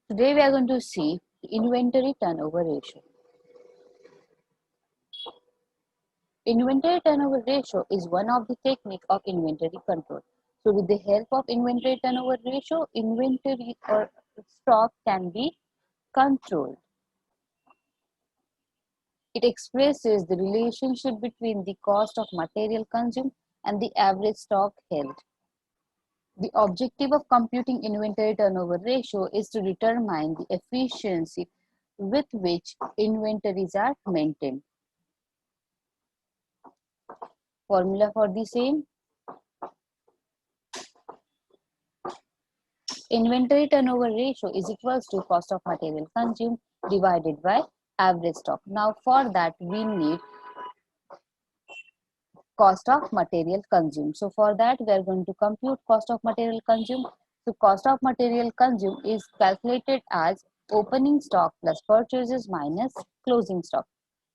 Today we are going to see inventory turnover ratio. Inventory turnover ratio is one of the technique of inventory control. So with the help of inventory turnover ratio, inventory or stock can be controlled. It expresses the relationship between the cost of material consumed and the average stock held. The objective of computing inventory turnover ratio is to determine the efficiency with which inventories are maintained. Formula for the same: inventory turnover ratio is equals to cost of material consumed divided by average stock. Now for that we need cost of material consumed. So for that we are going to compute cost of material consumed. So cost of material consumed is calculated as opening stock plus purchases minus closing stock.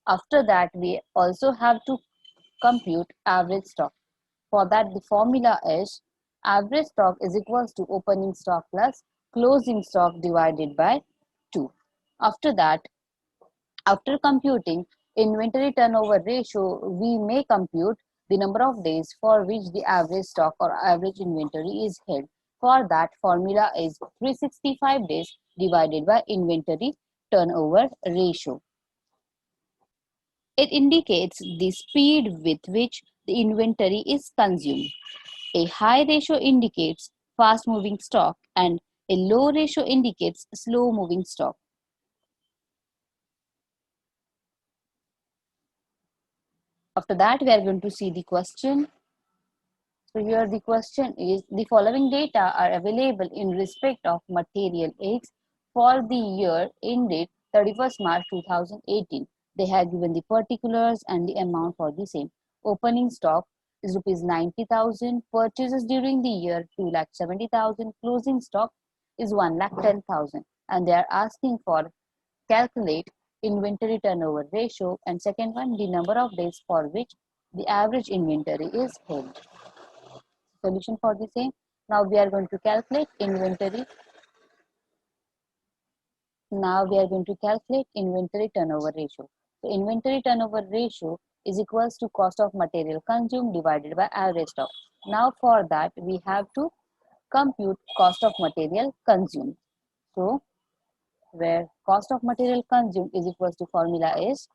After that we also have to compute average stock. For that the formula is average stock is equals to opening stock plus closing stock divided by 2. After that, after computing inventory turnover ratio, we may compute the number of days for which the average stock or average inventory is held. For that, formula is 365 days divided by inventory turnover ratio. It indicates the speed with which the inventory is consumed. A high ratio indicates fast moving stock and a low ratio indicates slow moving stock. After that, we are going to see the question. So here the question is, the following data are available in respect of material X for the year ended 31st March 2018. They have given the particulars and the amount for the same. Opening stock is rupees 90,000. Purchases during the year 2,70,000. Closing stock is 1,10,000. And they are asking for calculate inventory turnover ratio, and second one, the number of days for which the average inventory is held. Solution for the same. Now we are going to calculate inventory. Now we are going to calculate inventory turnover ratio. So inventory turnover ratio is equals to cost of material consumed divided by average stock. Now for that we have to compute cost of material consumed. So where cost of material consumed is equals to formula is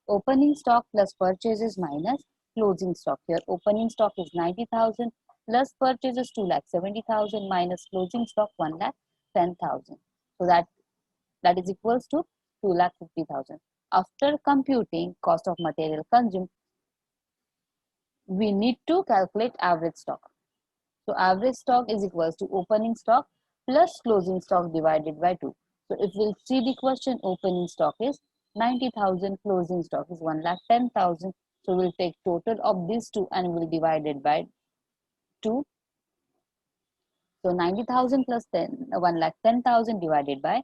opening stock plus purchases minus closing stock. Here opening stock is 90,000 plus purchases 2,70,000 minus closing stock 1,10,000. So that is equals to 2,50,000. After computing cost of material consumed, we need to calculate average stock. So average stock is equals to opening stock plus closing stock divided by 2. So if we'll see the question, opening stock is 90,000, closing stock is 1,10,000. So we'll take total of these two and we'll divide it by 2. So 90,000 plus 1,10,000 divided by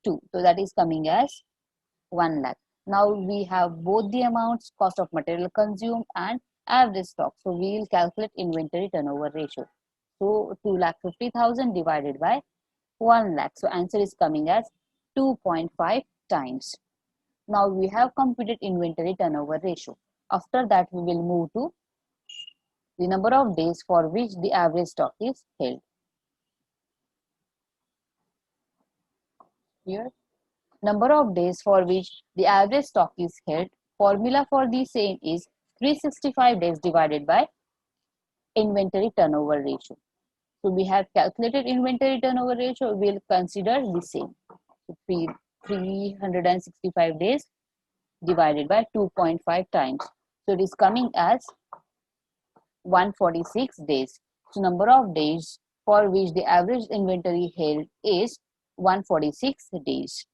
2. So that is coming as 1 lakh. Now we have both the amounts, cost of material consumed and average stock. So we will calculate inventory turnover ratio. So 2,50,000 divided by 1 lakh. So answer is coming as 2.5 times. Now we have computed inventory turnover ratio. After that we will move to the number of days for which the average stock is held. Here, number of days for which the average stock is held. Formula for the same is 365 days divided by inventory turnover ratio. So we have calculated inventory turnover ratio. We will consider the same. So 365 days divided by 2.5 times. So it is coming as 146 days. So number of days for which the average inventory held is 146 days.